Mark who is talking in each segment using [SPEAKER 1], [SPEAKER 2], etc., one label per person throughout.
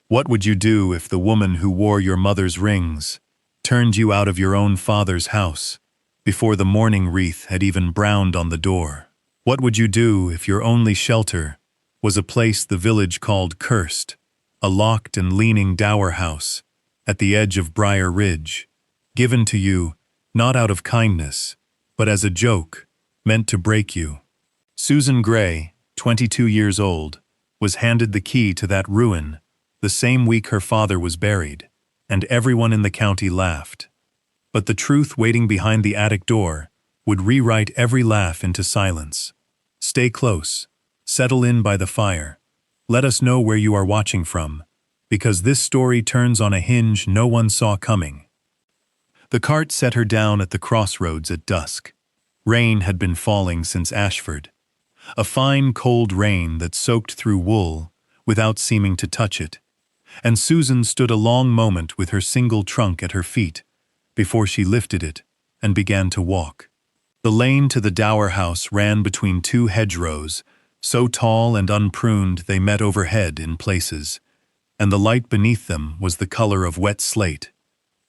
[SPEAKER 1] What would you do if the woman who wore your mother's rings turned you out of your own father's house before the mourning wreath had even browned on the door? What would you do if your only shelter was a place the village called cursed, a locked and leaning dower house at the edge of Briar Ridge, given to you not out of kindness, but as a joke meant to break you? Susan Gray, 22 years old, was handed the key to that ruin the same week her father was buried, and everyone in the county laughed. But the truth waiting behind the attic door would rewrite every laugh into silence. Stay close, settle in by the fire. Let us know where you are watching from, because this story turns on a hinge no one saw coming. The cart set her down at the crossroads at dusk. Rain had been falling since Ashford. A fine, cold rain that soaked through wool without seeming to touch it. And Susan stood a long moment with her single trunk at her feet before she lifted it and began to walk. The lane to the Dower house ran between two hedgerows, so tall and unpruned they met overhead in places, and the light beneath them was the color of wet slate.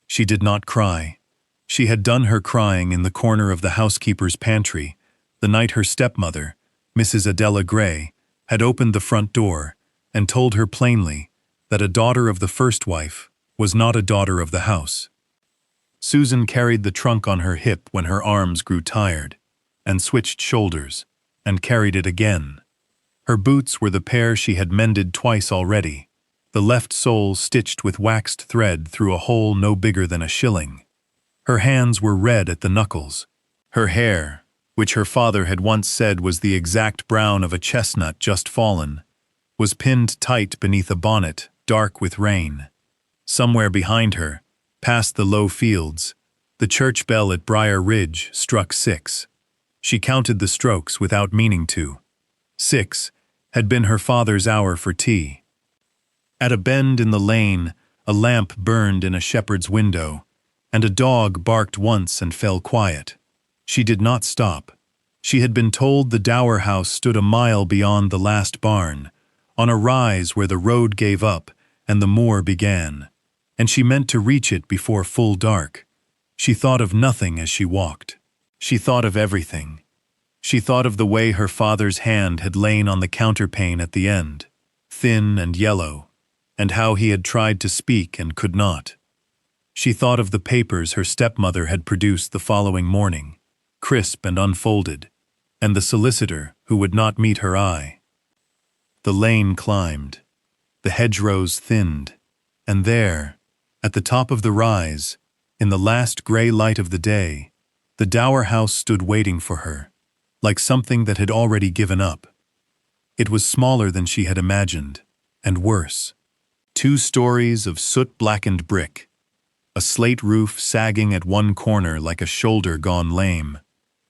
[SPEAKER 1] She did not cry. She had done her crying in the corner of the housekeeper's pantry the night her stepmother, Mrs. Adela Gray, had opened the front door and told her plainly that a daughter of the first wife was not a daughter of the house. Susan carried the trunk on her hip when her arms grew tired, and switched shoulders, and carried it again. Her boots were the pair she had mended twice already, the left sole stitched with waxed thread through a hole no bigger than a shilling. Her hands were red at the knuckles. Her hair, which her father had once said was the exact brown of a chestnut just fallen, was pinned tight beneath a bonnet dark with rain. Somewhere behind her, past the low fields, the church bell at Briar Ridge struck 6. She counted the strokes without meaning to. 6 had been her father's hour for tea. At a bend in the lane, a lamp burned in a shepherd's window, and a dog barked once and fell quiet. She did not stop. She had been told the Dower house stood a mile beyond the last barn, on a rise where the road gave up and the moor began, and she meant to reach it before full dark. She thought of nothing as she walked. She thought of everything. She thought of the way her father's hand had lain on the counterpane at the end, thin and yellow, and how he had tried to speak and could not. She thought of the papers her stepmother had produced the following morning, crisp and unfolded, and the solicitor who would not meet her eye. The lane climbed. The hedgerows thinned, and there, at the top of the rise, in the last gray light of the day, the Dower house stood waiting for her, like something that had already given up. It was smaller than she had imagined, and worse. 2 stories of soot-blackened brick, a slate roof sagging at one corner like a shoulder gone lame,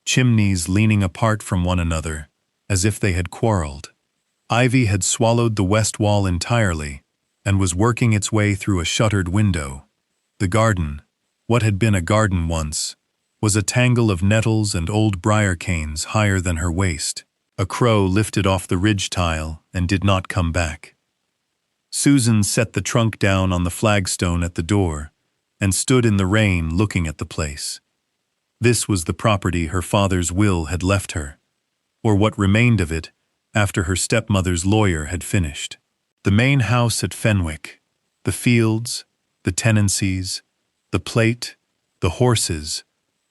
[SPEAKER 1] chimneys leaning apart from one another, as if they had quarreled. Ivy had swallowed the west wall entirely and was working its way through a shuttered window. The garden, what had been a garden once, was a tangle of nettles and old briar canes higher than her waist. A crow lifted off the ridge tile and did not come back. Susan set the trunk down on the flagstone at the door and stood in the rain looking at the place. This was the property her father's will had left her, or what remained of it after her stepmother's lawyer had finished. The main house at Fenwick, the fields, the tenancies, the plate, the horses,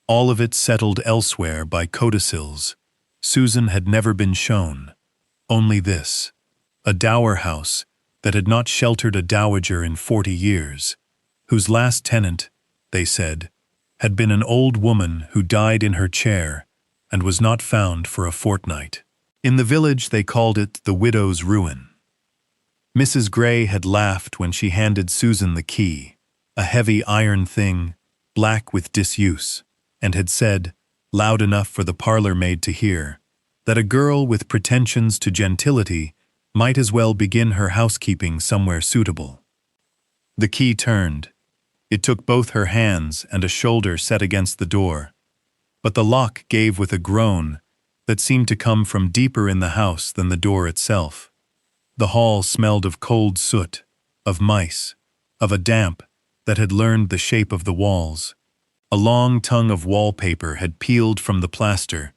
[SPEAKER 1] all of it settled elsewhere by codicils. Susan had never been shown. Only this, a dower house that had not sheltered a dowager in 40 years, whose last tenant, they said, had been an old woman who died in her chair and was not found for a fortnight. In the village they called it the widow's ruin. Mrs. Gray had laughed when she handed Susan the key, a heavy iron thing, black with disuse, and had said, loud enough for the parlor maid to hear, that a girl with pretensions to gentility might as well begin her housekeeping somewhere suitable. The key turned. It took both her hands and a shoulder set against the door, but the lock gave with a groan that seemed to come from deeper in the house than the door itself. The hall smelled of cold soot, of mice, of a damp that had learned the shape of the walls. A long tongue of wallpaper had peeled from the plaster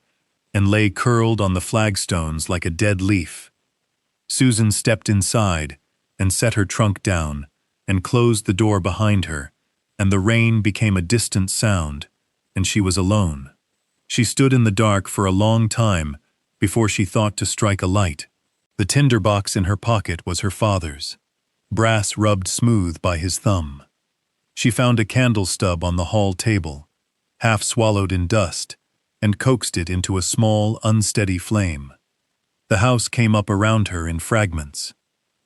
[SPEAKER 1] and lay curled on the flagstones like a dead leaf. Susan stepped inside and set her trunk down and closed the door behind her, and the rain became a distant sound, and she was alone. She stood in the dark for a long time before she thought to strike a light. The tinderbox in her pocket was her father's, brass rubbed smooth by his thumb. She found a candle stub on the hall table, half swallowed in dust, and coaxed it into a small, unsteady flame. The house came up around her in fragments,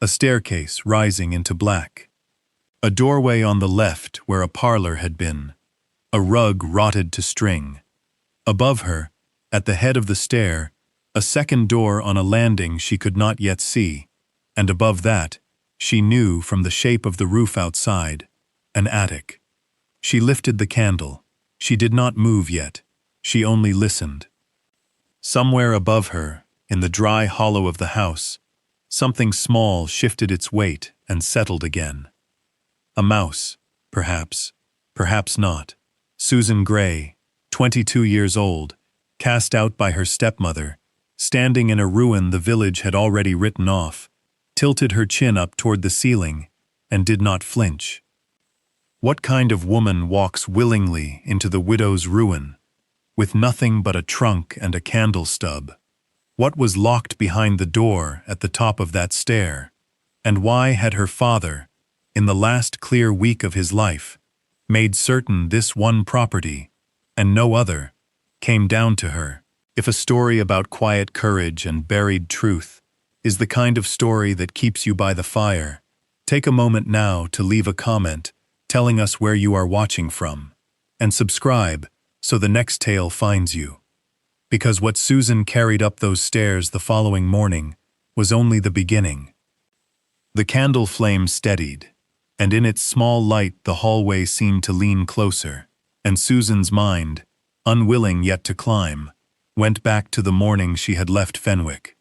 [SPEAKER 1] a staircase rising into black, a doorway on the left where a parlor had been, a rug rotted to string. Above her, at the head of the stair, a second door on a landing she could not yet see, and above that, she knew from the shape of the roof outside, an attic. She lifted the candle. She did not move yet. She only listened. Somewhere above her, in the dry hollow of the house, something small shifted its weight and settled again. A mouse, perhaps, perhaps not. Susan Gray, 22 years old, cast out by her stepmother, standing in a ruin the village had already written off, tilted her chin up toward the ceiling and did not flinch. What kind of woman walks willingly into the widow's ruin, with nothing but a trunk and a candle stub? What was locked behind the door at the top of that stair? And why had her father, in the last clear week of his life, made certain this one property, and no other, came down to her? If a story about quiet courage and buried truth is the kind of story that keeps you by the fire, take a moment now to leave a comment telling us where you are watching from, and subscribe so the next tale finds you. Because what Susan carried up those stairs the following morning was only the beginning. The candle flame steadied, and in its small light the hallway seemed to lean closer, and Susan's mind, unwilling yet to climb, went back to the morning she had left Fenwick.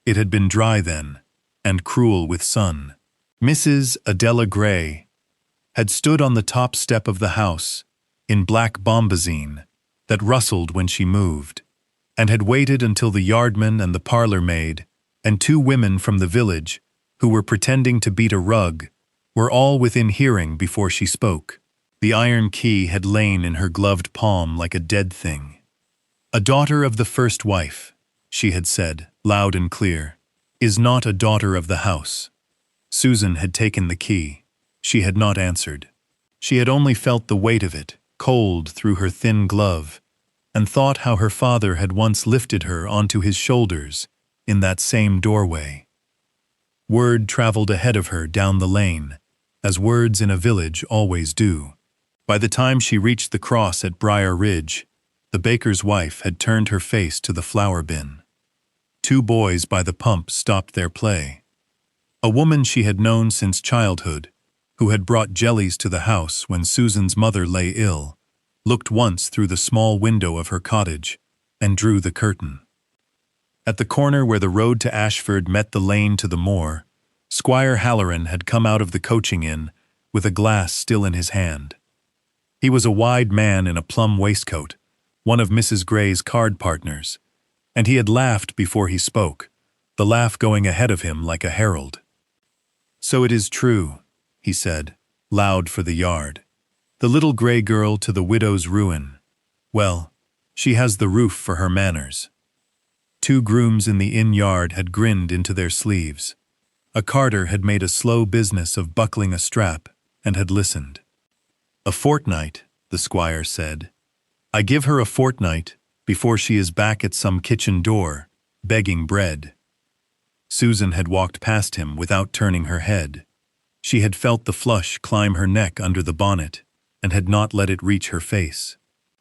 [SPEAKER 1] It had been dry then, and cruel with sun. Mrs. Adela Gray had stood on the top step of the house, in black bombazine that rustled when she moved, and had waited until the yardman and the parlor maid and two women from the village, who were pretending to beat a rug, were all within hearing before she spoke. The iron key had lain in her gloved palm like a dead thing. "A daughter of the first wife," she had said, loud and clear, "is not a daughter of the house." Susan had taken the key. She had not answered. She had only felt the weight of it, cold through her thin glove, and thought how her father had once lifted her onto his shoulders in that same doorway. Word traveled ahead of her down the lane, as words in a village always do. By the time she reached the cross at Briar Ridge, the baker's wife had turned her face to the flour bin. Two boys by the pump stopped their play. A woman she had known since childhood, who had brought jellies to the house when Susan's mother lay ill, looked once through the small window of her cottage and drew the curtain. At the corner where the road to Ashford met the lane to the moor, Squire Halloran had come out of the coaching inn with a glass still in his hand. He was a wide man in a plum waistcoat, one of Mrs. Gray's card partners, and he had laughed before he spoke, the laugh going ahead of him like a herald. "So it is true," he said, loud for the yard. "The little gray girl to the widow's ruin. Well, she has the roof for her manners." Two grooms in the inn yard had grinned into their sleeves. A carter had made a slow business of buckling a strap and had listened. "A fortnight," the squire said. "I give her a fortnight before she is back at some kitchen door, begging bread." Susan had walked past him without turning her head. She had felt the flush climb her neck under the bonnet and had not let it reach her face.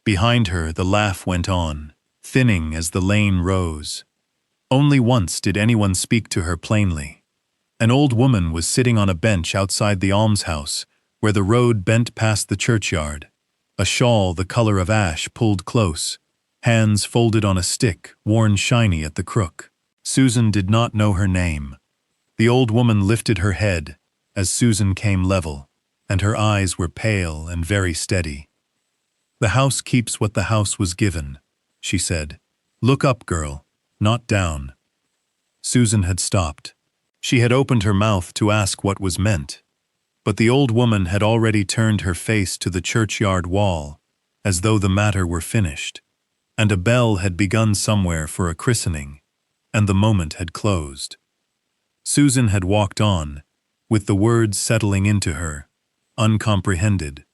[SPEAKER 1] Behind her the laugh went on, thinning as the lane rose. Only once did anyone speak to her plainly. An old woman was sitting on a bench outside the almshouse where the road bent past the churchyard, a shawl the color of ash pulled close, hands folded on a stick worn shiny at the crook. Susan did not know her name. The old woman lifted her head as Susan came level, and her eyes were pale and very steady. "The house keeps what the house was given," she said. "Look up, girl, not down." Susan had stopped. She had opened her mouth to ask what was meant, but the old woman had already turned her face to the churchyard wall, as though the matter were finished, and a bell had begun somewhere for a christening, and the moment had closed. Susan had walked on, with the words settling into her, uncomprehended,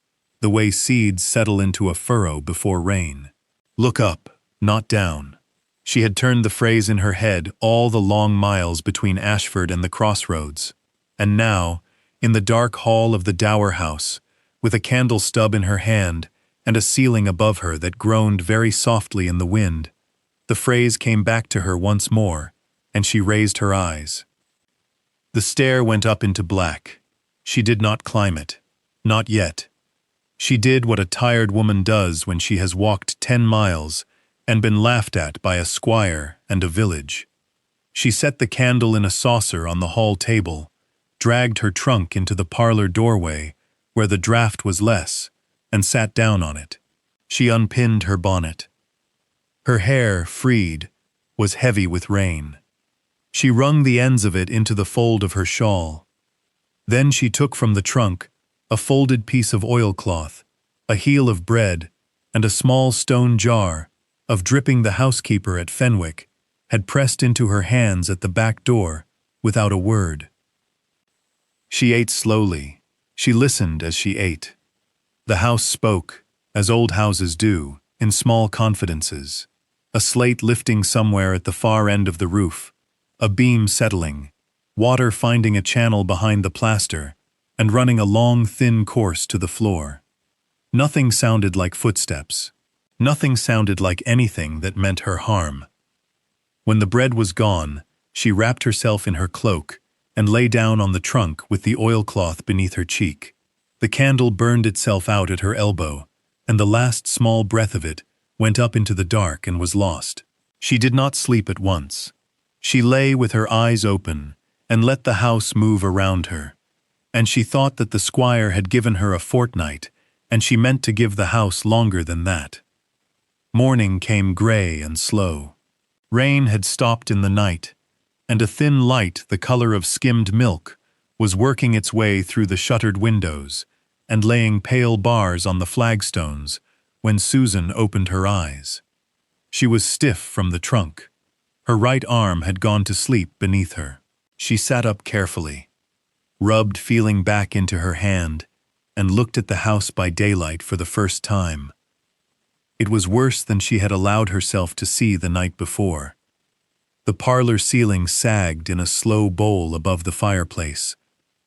[SPEAKER 1] the way seeds settle into a furrow before rain. "Look up, not down." She had turned the phrase in her head all the long miles between Ashford and the crossroads, and now, in the dark hall of the Dower house, with a candle stub in her hand and a ceiling above her that groaned very softly in the wind, the phrase came back to her once more, and she raised her eyes. The stair went up into black. She did not climb it. Not yet. She did what a tired woman does when she has walked 10 miles and been laughed at by a squire and a village. She set the candle in a saucer on the hall table, dragged her trunk into the parlor doorway, where the draught was less, and sat down on it. She unpinned her bonnet. Her hair, freed, was heavy with rain. She wrung the ends of it into the fold of her shawl. Then she took from the trunk a folded piece of oilcloth, a heel of bread, and a small stone jar of dripping the housekeeper at Fenwick had pressed into her hands at the back door without a word. She ate slowly. She listened as she ate. The house spoke, as old houses do, in small confidences. A slate lifting somewhere at the far end of the roof, a beam settling, water finding a channel behind the plaster, and running a long, thin course to the floor. Nothing sounded like footsteps. Nothing sounded like anything that meant her harm. When the bread was gone, she wrapped herself in her cloak and lay down on the trunk with the oilcloth beneath her cheek. The candle burned itself out at her elbow, and the last small breath of it went up into the dark and was lost. She did not sleep at once. She lay with her eyes open and let the house move around her, and she thought that the squire had given her a fortnight, and she meant to give the house longer than that. Morning came gray and slow. Rain had stopped in the night, and a thin light the color of skimmed milk was working its way through the shuttered windows and laying pale bars on the flagstones when Susan opened her eyes. She was stiff from the trunk. Her right arm had gone to sleep beneath her. She sat up carefully, rubbed feeling back into her hand, and looked at the house by daylight for the first time. It was worse than she had allowed herself to see the night before. The parlor ceiling sagged in a slow bowl above the fireplace,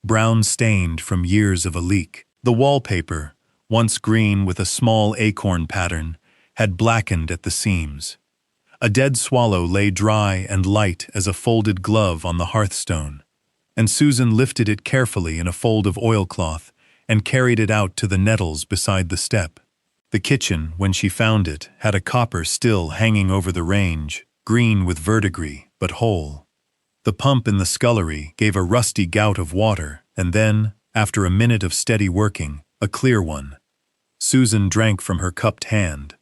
[SPEAKER 1] brown-stained from years of a leak. The wallpaper, once green with a small acorn pattern, had blackened at the seams. A dead swallow lay dry and light as a folded glove on the hearthstone, and Susan lifted it carefully in a fold of oilcloth and carried it out to the nettles beside the step. The kitchen, when she found it, had a copper still hanging over the range, green with verdigris, but whole. The pump in the scullery gave a rusty gout of water, and then, after a minute of steady working, a clear one. Susan drank from her cupped hand.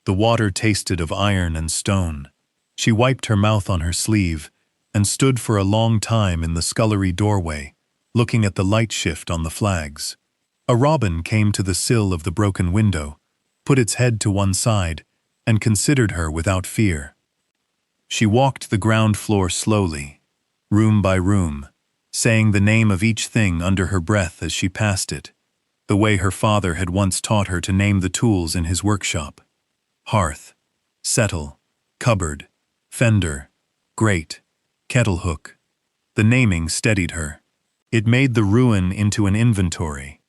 [SPEAKER 1] The water tasted of iron and stone. She wiped her mouth on her sleeve and stood for a long time in the scullery doorway, looking at the light shift on the flags. A robin came to the sill of the broken window, put its head to one side, and considered her without fear. She walked the ground floor slowly, room by room, saying the name of each thing under her breath as she passed it, the way her father had once taught her to name the tools in his workshop. Hearth, settle, cupboard, fender, grate, kettle hook. The naming steadied her. It made the ruin into an inventory,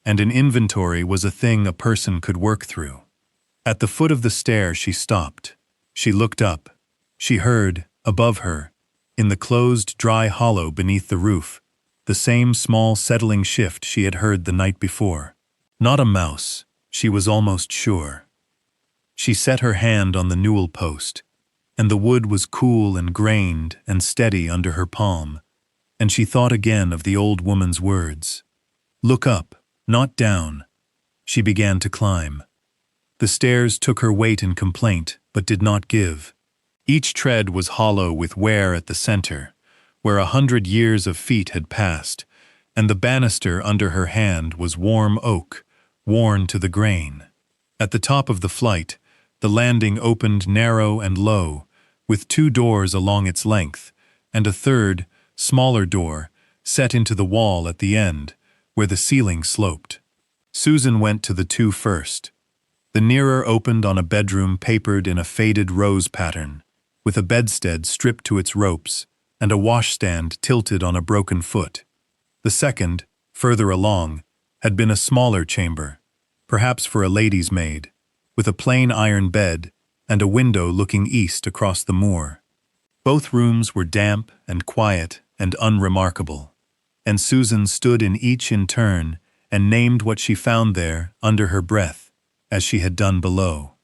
[SPEAKER 1] and an inventory was a thing a person could work through. At the foot of the stair she stopped. She looked up. She heard, above her, in the closed, dry hollow beneath the roof, the same small settling shift she had heard the night before. Not a mouse, she was almost sure. She set her hand on the newel post, and the wood was cool and grained and steady under her palm, and she thought again of the old woman's words. Look up, not down. She began to climb. The stairs took her weight in complaint, but did not give. Each tread was hollow with wear at the center, where 100 years of feet had passed, and the banister under her hand was warm oak, worn to the grain. At the top of the flight, the landing opened narrow and low, with 2 doors along its length, and a third, smaller door, set into the wall at the end, where the ceiling sloped. Susan went to the 2 first. The nearer opened on a bedroom papered in a faded rose pattern, with a bedstead stripped to its ropes, and a washstand tilted on a broken foot. The second, further along, had been a smaller chamber, perhaps for a lady's maid, with a plain iron bed and a window looking east across the moor. Both rooms were damp and quiet and unremarkable, and Susan stood in each in turn and named what she found there under her breath, as she had done below.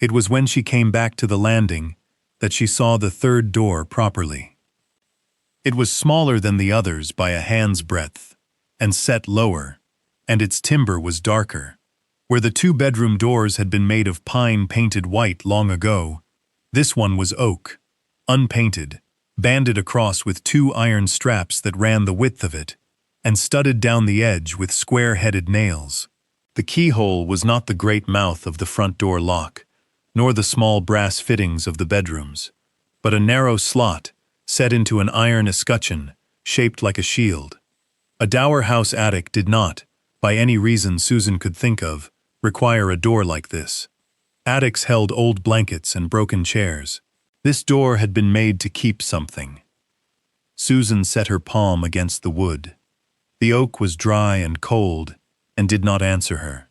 [SPEAKER 1] It was when she came back to the landing that she saw the third door properly. It was smaller than the others by a hand's breadth, and set lower, and its timber was darker. Where the 2 bedroom doors had been made of pine painted white long ago, this one was oak, unpainted, banded across with 2 iron straps that ran the width of it, and studded down the edge with square-headed nails. The keyhole was not the great mouth of the front door lock, nor the small brass fittings of the bedrooms, but a narrow slot set into an iron escutcheon shaped like a shield. A Dower house attic did not, by any reason Susan could think of, require a door like this. Attics held old blankets and broken chairs. This door had been made to keep something. Susan set her palm against the wood. The oak was dry and cold, and did not answer her.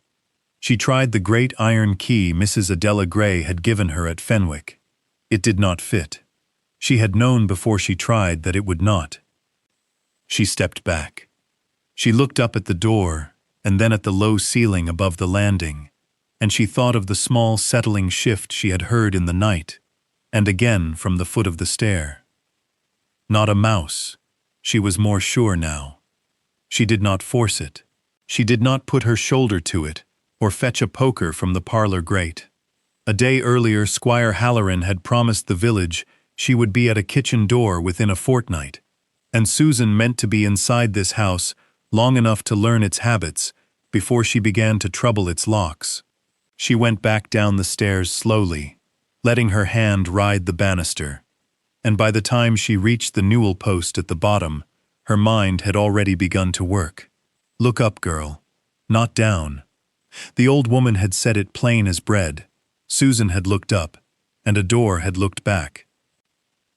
[SPEAKER 1] She tried the great iron key Mrs. Adela Gray had given her at Fenwick. It did not fit. She had known before she tried that it would not. She stepped back. She looked up at the door, and then at the low ceiling above the landing, and she thought of the small settling shift she had heard in the night, and again from the foot of the stair. Not a mouse. She was more sure now. She did not force it. She did not put her shoulder to it, or fetch a poker from the parlor grate. A day earlier Squire Halloran had promised the village she would be at a kitchen door within a fortnight, and Susan meant to be inside this house long enough to learn its habits before she began to trouble its locks. She went back down the stairs slowly, letting her hand ride the banister, and by the time she reached the newel post at the bottom, her mind had already begun to work. Look up, girl, not down. The old woman had said it plain as bread. Susan had looked up, and a door had looked back.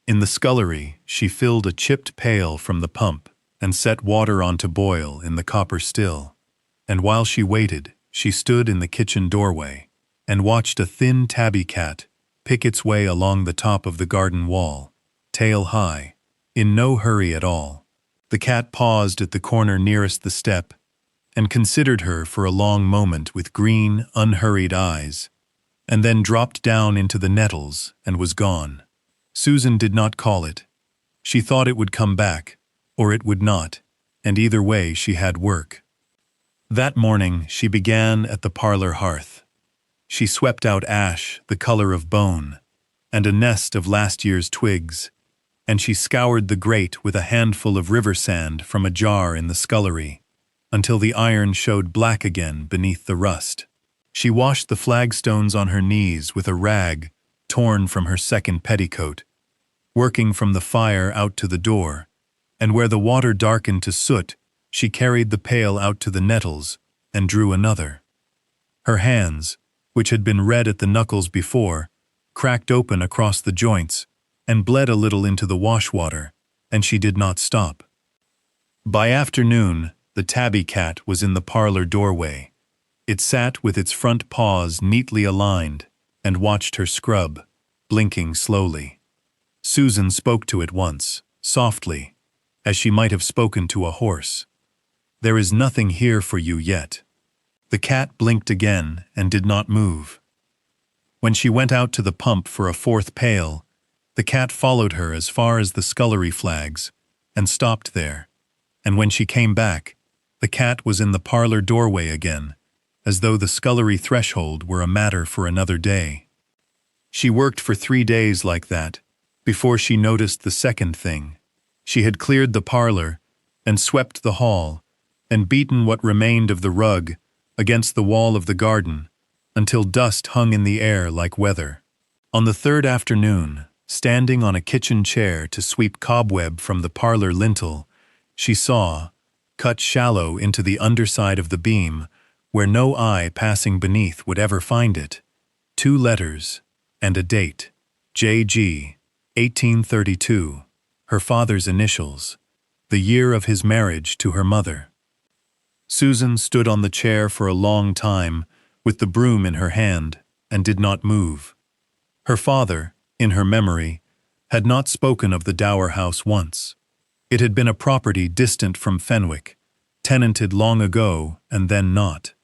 [SPEAKER 1] In the scullery, she filled a chipped pail from the pump and set water on to boil in the copper still. And while she waited, she stood in the kitchen doorway and watched a thin tabby cat pick its way along the top of the garden wall, tail high, in no hurry at all. The cat paused at the corner nearest the step and considered her for a long moment with green, unhurried eyes, and then dropped down into the nettles and was gone. Susan did not call it. She thought it would come back, or it would not, and either way she had work. That morning she began at the parlor hearth. She swept out ash the color of bone, and a nest of last year's twigs, and she scoured the grate with a handful of river sand from a jar in the scullery, until the iron showed black again beneath the rust. She washed the flagstones on her knees with a rag torn from her second petticoat, working from the fire out to the door, and where the water darkened to soot, she carried the pail out to the nettles and drew another. Her hands, which had been red at the knuckles before, cracked open across the joints and bled a little into the wash-water, and she did not stop. By afternoon, the tabby cat was in the parlor doorway. It sat with its front paws neatly aligned and watched her scrub, blinking slowly. Susan spoke to it once, softly, as she might have spoken to a horse. "There is nothing here for you yet." The cat blinked again and did not move. When she went out to the pump for a fourth pail, the cat followed her as far as the scullery flags and stopped there, and when she came back, the cat was in the parlor doorway again, as though the scullery threshold were a matter for another day. She worked for 3 days like that, before she noticed the second thing. She had cleared the parlor, and swept the hall, and beaten what remained of the rug against the wall of the garden, until dust hung in the air like weather. On the third afternoon, standing on a kitchen chair to sweep cobweb from the parlor lintel, she saw, cut shallow into the underside of the beam, where no eye passing beneath would ever find it, 2 letters and a date, J.G., 1832, her father's initials, the year of his marriage to her mother. Susan stood on the chair for a long time, with the broom in her hand, and did not move. Her father, in her memory, had not spoken of the Dower house once. It had been a property distant from Fenwick, tenanted long ago and then not,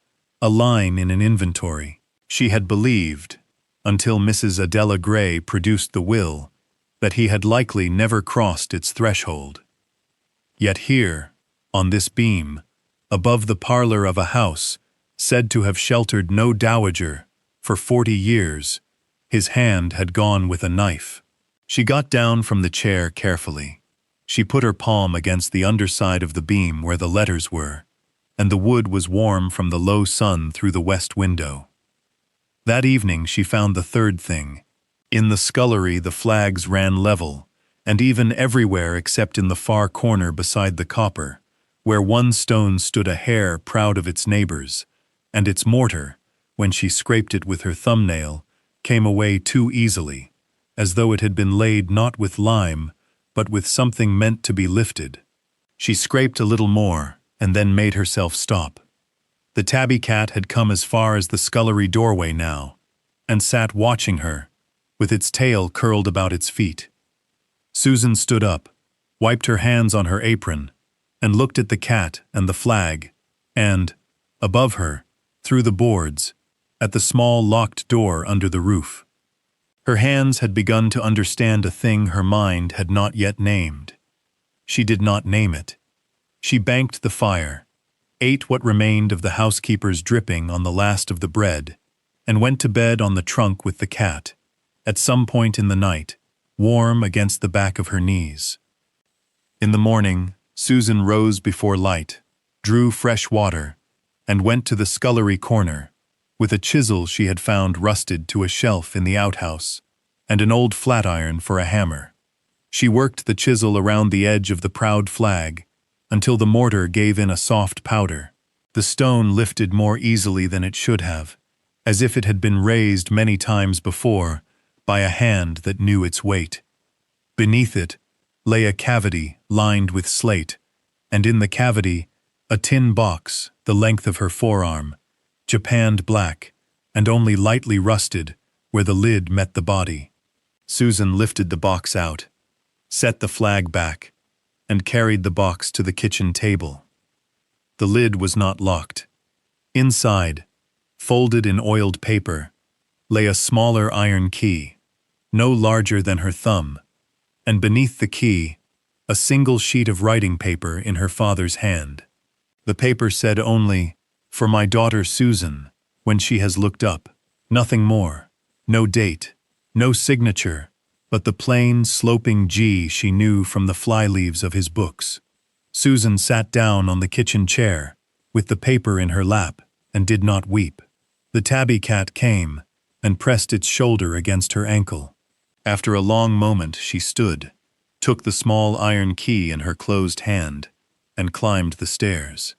[SPEAKER 1] a line in an inventory. She had believed, until Mrs. Adela Gray produced the will, that he had likely never crossed its threshold. Yet here, on this beam, above the parlor of a house said to have sheltered no dowager for 40 years, his hand had gone with a knife. She got down from the chair carefully. She put her palm against the underside of the beam where the letters were, and the wood was warm from the low sun through the west window. That evening she found the third thing. In the scullery the flags ran level, and even everywhere except in the far corner beside the copper, where one stone stood a hair proud of its neighbors, and its mortar, when she scraped it with her thumbnail, came away too easily, as though it had been laid not with lime, but with something meant to be lifted. She scraped a little more, and then made herself stop. The tabby cat had come as far as the scullery doorway now, and sat watching her, with its tail curled about its feet. Susan stood up, wiped her hands on her apron, and looked at the cat and the flag, and, above her, through the boards, at the small locked door under the roof. Her hands had begun to understand a thing her mind had not yet named. She did not name it. She banked the fire, ate what remained of the housekeeper's dripping on the last of the bread, and went to bed on the trunk with the cat, at some point in the night, warm against the back of her knees. In the morning, Susan rose before light, drew fresh water, and went to the scullery corner, with a chisel she had found rusted to a shelf in the outhouse, and an old flatiron for a hammer. She worked the chisel around the edge of the proud flag, until the mortar gave in a soft powder. The stone lifted more easily than it should have, as if it had been raised many times before by a hand that knew its weight. Beneath it lay a cavity lined with slate, and in the cavity a tin box the length of her forearm, japanned black, and only lightly rusted where the lid met the body. Susan lifted the box out, set the flag back, and carried the box to the kitchen table. The lid was not locked. Inside, folded in oiled paper, lay a smaller iron key, no larger than her thumb, and beneath the key, a single sheet of writing paper in her father's hand. The paper said only, "For my daughter Susan, when she has looked up." Nothing more. No date, no signature, but the plain, sloping G she knew from the fly-leaves of his books. Susan sat down on the kitchen chair, with the paper in her lap, and did not weep. The tabby cat came, and pressed its shoulder against her ankle. After a long moment she stood, took the small iron key in her closed hand, and climbed the stairs.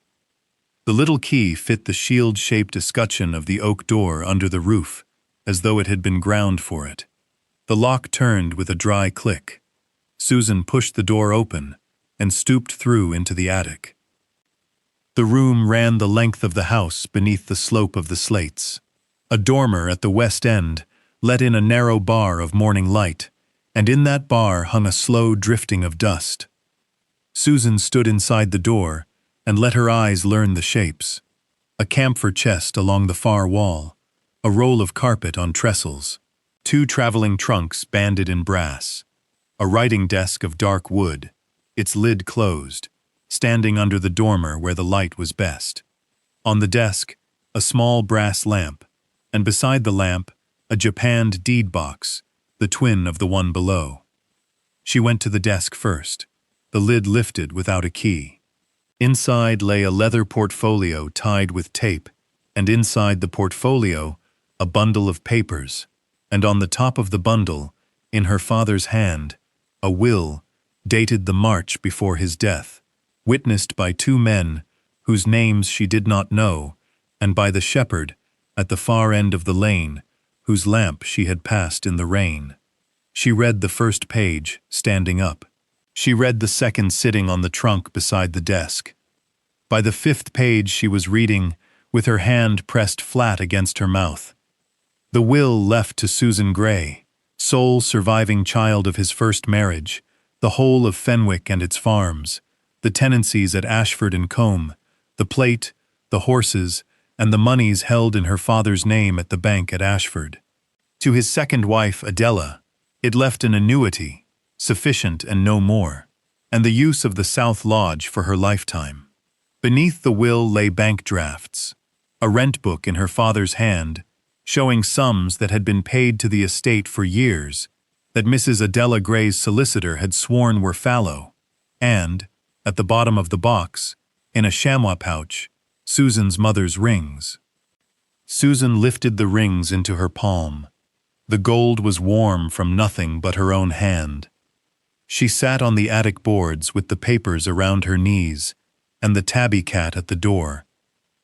[SPEAKER 1] The little key fit the shield-shaped escutcheon of the oak door under the roof, as though it had been ground for it. The lock turned with a dry click. Susan pushed the door open and stooped through into the attic. The room ran the length of the house beneath the slope of the slates. A dormer at the west end let in a narrow bar of morning light, and in that bar hung a slow drifting of dust. Susan stood inside the door and let her eyes learn the shapes. A camphor chest along the far wall, a roll of carpet on trestles, 2 traveling trunks banded in brass, a writing desk of dark wood, its lid closed, standing under the dormer where the light was best. On the desk, a small brass lamp, and beside the lamp, a japanned deed box, the twin of the one below. She went to the desk first, the lid lifted without a key. Inside lay a leather portfolio tied with tape, and inside the portfolio, a bundle of papers, and on the top of the bundle, in her father's hand, a will, dated the March before his death, witnessed by two men whose names she did not know, and by the shepherd, at the far end of the lane, whose lamp she had passed in the rain. She read the first page, standing up. She read the second sitting on the trunk beside the desk. By the fifth page she was reading, with her hand pressed flat against her mouth. The will left to Susan Gray, sole surviving child of his first marriage, the whole of Fenwick and its farms, the tenancies at Ashford and Combe, the plate, the horses, and the moneys held in her father's name at the bank at Ashford. To his second wife, Adela, it left an annuity, sufficient and no more, and the use of the South Lodge for her lifetime. Beneath the will lay bank drafts, a rent book in her father's hand, showing sums that had been paid to the estate for years, that Mrs. Adela Gray's solicitor had sworn were fallow, and, at the bottom of the box, in a chamois pouch, Susan's mother's rings. Susan lifted the rings into her palm. The gold was warm from nothing but her own hand. She sat on the attic boards with the papers around her knees, and the tabby cat at the door,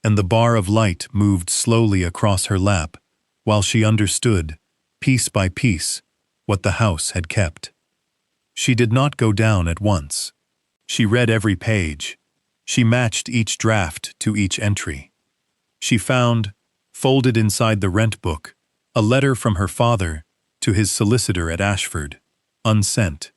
[SPEAKER 1] and the bar of light moved slowly across her lap, while she understood, piece by piece, what the house had kept. She did not go down at once. She read every page. She matched each draft to each entry. She found, folded inside the rent book, a letter from her father to his solicitor at Ashford, unsent,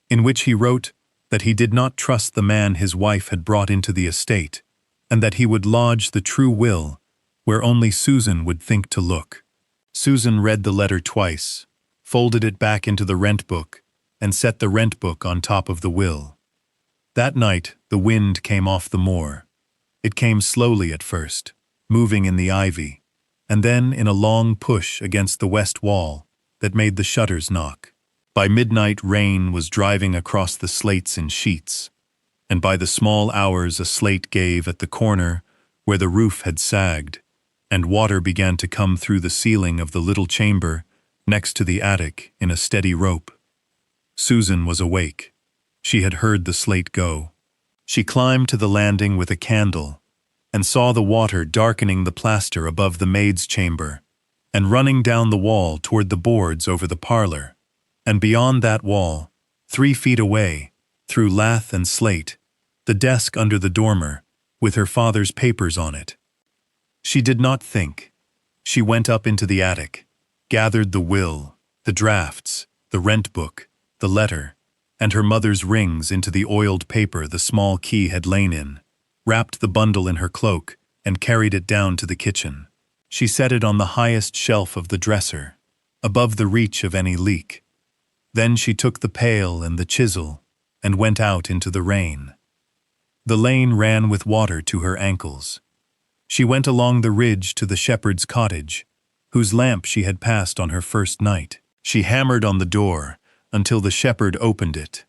[SPEAKER 1] in which he wrote that he did not trust the man his wife had brought into the estate, and that he would lodge the true will where only Susan would think to look. Susan read the letter twice, folded it back into the rent book, and set the rent book on top of the will. That night the wind came off the moor. It came slowly at first, moving in the ivy, and then in a long push against the west wall that made the shutters knock. By midnight rain was driving across the slates in sheets, and by the small hours a slate gave at the corner where the roof had sagged, and water began to come through the ceiling of the little chamber next to the attic in a steady rope. Susan was awake. She had heard the slate go. She climbed to the landing with a candle, and saw the water darkening the plaster above the maid's chamber, and running down the wall toward the boards over the parlor, and beyond that wall, 3 feet away, through lath and slate, the desk under the dormer, with her father's papers on it. She did not think. She went up into the attic, gathered the will, the drafts, the rent book, the letter, and her mother's rings into the oiled paper the small key had lain in, wrapped the bundle in her cloak, and carried it down to the kitchen. She set it on the highest shelf of the dresser, above the reach of any leak. Then she took the pail and the chisel, and went out into the rain. The lane ran with water to her ankles. She went along the ridge to the shepherd's cottage, whose lamp she had passed on her first night. She hammered on the door until the shepherd opened it.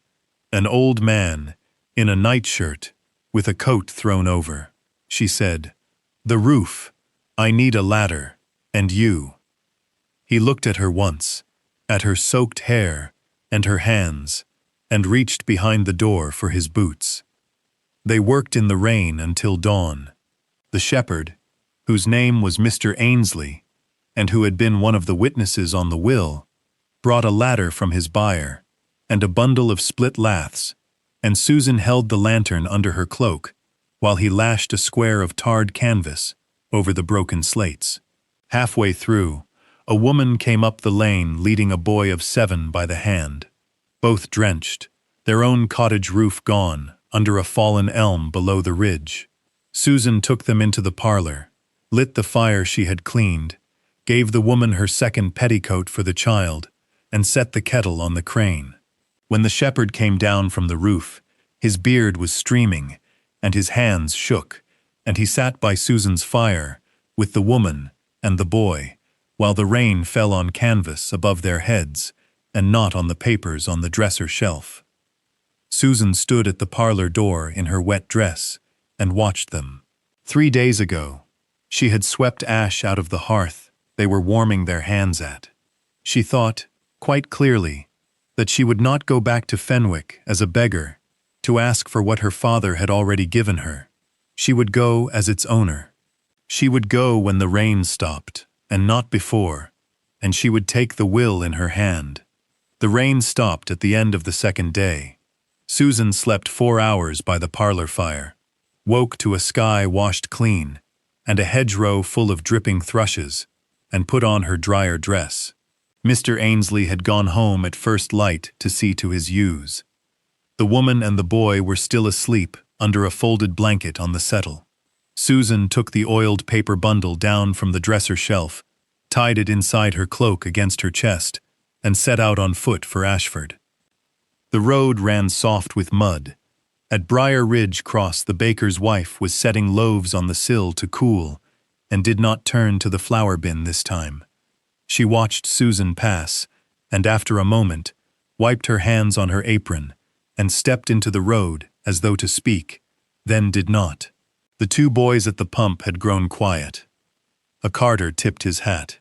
[SPEAKER 1] An old man, in a nightshirt, with a coat thrown over. She said, "The roof. I need a ladder. And you." He looked at her once, at her soaked hair and her hands, and reached behind the door for his boots. They worked in the rain until dawn. The shepherd, whose name was Mr. Ainsley, and who had been one of the witnesses on the will, brought a ladder from his byre, and a bundle of split laths, and Susan held the lantern under her cloak, while he lashed a square of tarred canvas over the broken slates. Halfway through, a woman came up the lane leading a boy of 7 by the hand, both drenched, their own cottage roof gone, under a fallen elm below the ridge. Susan took them into the parlor, lit the fire she had cleaned, gave the woman her second petticoat for the child, and set the kettle on the crane. When the shepherd came down from the roof, His beard was streaming, and his hands shook, and he sat by Susan's fire, with the woman and the boy, while the rain fell on canvas above their heads, and not on the papers on the dresser shelf. Susan stood at the parlor door in her wet dress, and watched them. 3 days ago, she had swept ash out of the hearth they were warming their hands at. She thought, quite clearly, that she would not go back to Fenwick as a beggar to ask for what her father had already given her. She would go as its owner. She would go when the rain stopped, and not before, and she would take the will in her hand. The rain stopped at the end of the second day. Susan slept 4 hours by the parlor fire, woke to a sky washed clean, and a hedgerow full of dripping thrushes, and put on her drier dress. Mr. Ainsley had gone home at first light to see to his ewes. The woman and the boy were still asleep under a folded blanket on the settle. Susan took the oiled paper bundle down from the dresser shelf, tied it inside her cloak against her chest, and set out on foot for Ashford. The road ran soft with mud. At Briar Ridge Cross the baker's wife was setting loaves on the sill to cool, and did not turn to the flour bin this time. She watched Susan pass, and after a moment, wiped her hands on her apron, and stepped into the road as though to speak, then did not. The 2 boys at the pump had grown quiet. A carter tipped his hat.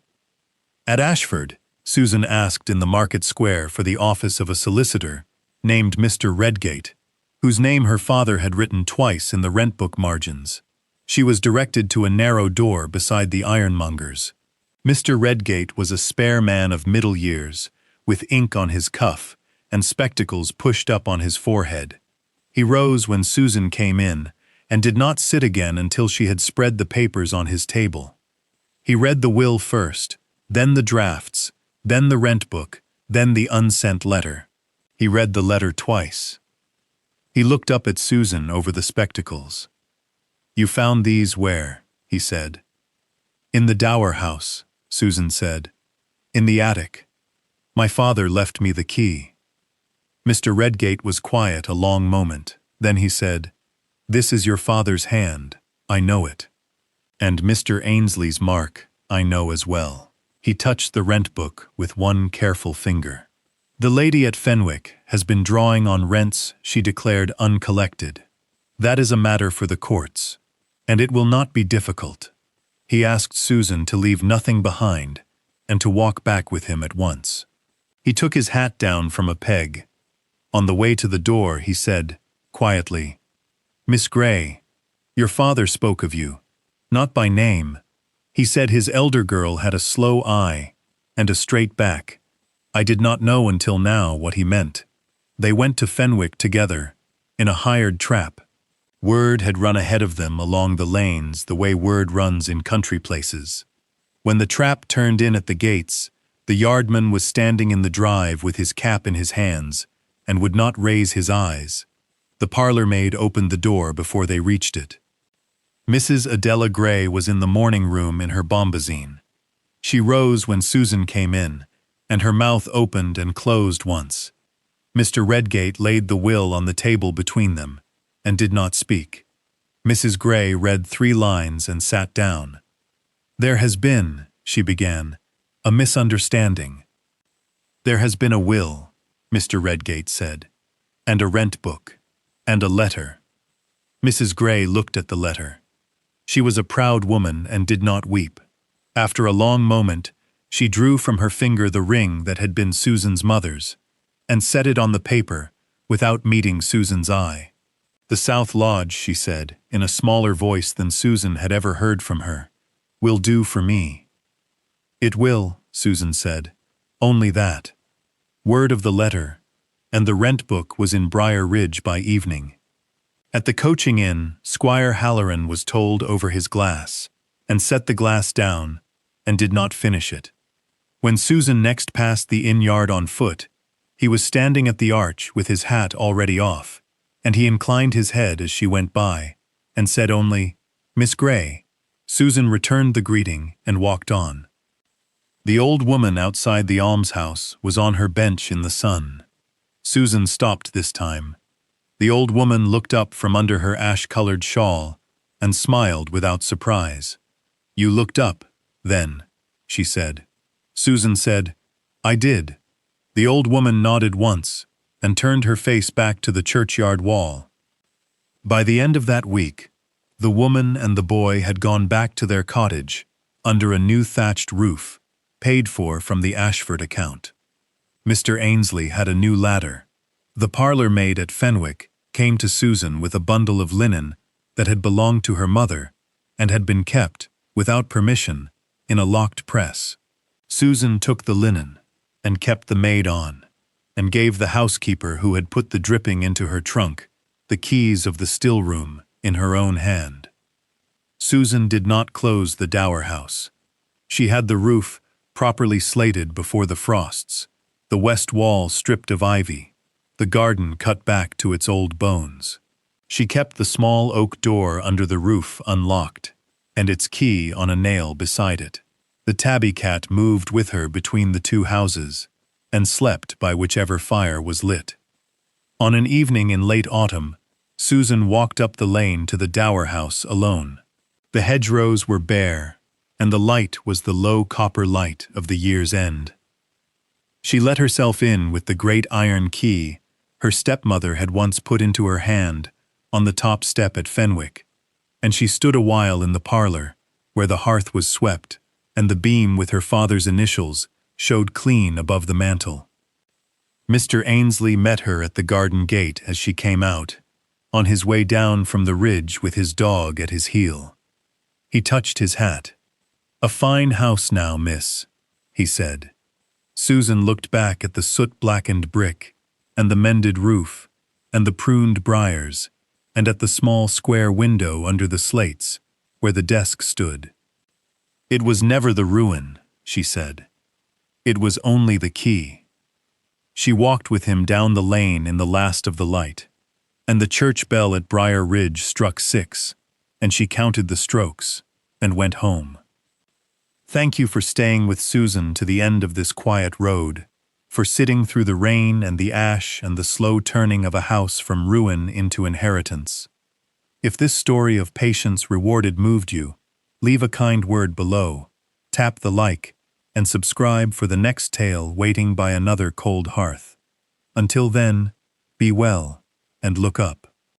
[SPEAKER 1] At Ashford, Susan asked in the market square for the office of a solicitor named Mr. Redgate, whose name her father had written twice in the rent book margins. She was directed to a narrow door beside the ironmonger's. Mr. Redgate was a spare man of middle years, with ink on his cuff and spectacles pushed up on his forehead. He rose when Susan came in, and did not sit again until she had spread the papers on his table. He read the will first, then the drafts, then the rent book, then the unsent letter. He read the letter twice. He looked up at Susan over the spectacles. "You found these where?" he said. "In the Dower house," Susan said. "In the attic. My father left me the key." Mr. Redgate was quiet a long moment. Then he said, "This is your father's hand, I know it. And Mr. Ainsley's mark, I know as well." He touched the rent book with one careful finger. "The lady at Fenwick has been drawing on rents she declared uncollected. That is a matter for the courts, and it will not be difficult." He asked Susan to leave nothing behind and to walk back with him at once. He took his hat down from a peg. On the way to the door, he said, quietly, "Miss Gray, your father spoke of you, not by name. He said his elder girl had a slow eye and a straight back. I did not know until now what he meant. They went to Fenwick together, in a hired trap. Word had run ahead of them along the lanes the way word runs in country places. When the trap turned in at the gates, the yardman was standing in the drive with his cap in his hands, and would not raise his eyes. The parlor-maid opened the door before they reached it. Mrs. Adela Gray was in the morning room in her bombazine. She rose when Susan came in, and her mouth opened and closed once. Mr. Redgate laid the will on the table between them, and did not speak. Mrs. Gray read 3 lines and sat down. "There has been," she began, "a misunderstanding." "There has been a will," Mr. Redgate said, "and a rent book, and a letter." Mrs. Gray looked at the letter. She was a proud woman and did not weep. After a long moment, she drew from her finger the ring that had been Susan's mother's, and set it on the paper without meeting Susan's eye. "The South Lodge," she said, in a smaller voice than Susan had ever heard from her, "will do for me." "It will," Susan said, "only that." Word of the letter, and the rent book was in Briar Ridge by evening. At the coaching inn, Squire Halloran was told over his glass, and set the glass down, and did not finish it. When Susan next passed the inn yard on foot, he was standing at the arch with his hat already off, and he inclined his head as she went by, and said only, "Miss Gray." Susan returned the greeting and walked on. The old woman outside the almshouse was on her bench in the sun. Susan stopped this time. The old woman looked up from under her ash-colored shawl and smiled without surprise. "You looked up, then," she said. Susan said, "I did." The old woman nodded once and turned her face back to the churchyard wall. By the end of that week, the woman and the boy had gone back to their cottage under a new thatched roof, paid for from the Ashford account. Mr. Ainsley had a new ladder. The parlor maid at Fenwick came to Susan with a bundle of linen that had belonged to her mother and had been kept, without permission, in a locked press. Susan took the linen and kept the maid on, and gave the housekeeper who had put the dripping into her trunk the keys of the still room in her own hand. Susan did not close the Dower house. She had the roof properly slated before the frosts, the west wall stripped of ivy, the garden cut back to its old bones. She kept the small oak door under the roof unlocked, and its key on a nail beside it. The tabby cat moved with her between the two houses, and slept by whichever fire was lit. On an evening in late autumn, Susan walked up the lane to the Dower house alone. The hedgerows were bare, and the light was the low copper light of the year's end. She let herself in with the great iron key her stepmother had once put into her hand on the top step at Fenwick, and she stood a while in the parlor, where the hearth was swept, and the beam with her father's initials showed clean above the mantel. Mr. Ainsley met her at the garden gate as she came out, on his way down from the ridge with his dog at his heel. He touched his hat. "A fine house now, miss," he said. Susan looked back at the soot-blackened brick, and the mended roof, and the pruned briars, and at the small square window under the slates, where the desk stood. "It was never the ruin," she said. "It was only the key." She walked with him down the lane in the last of the light, and the church bell at Briar Ridge struck 6, and she counted the strokes, and went home. Thank you for staying with Susan to the end of this quiet road, for sitting through the rain and the ash and the slow turning of a house from ruin into inheritance. If this story of patience rewarded moved you, leave a kind word below, tap the like, and subscribe for the next tale waiting by another cold hearth. Until then, be well and look up.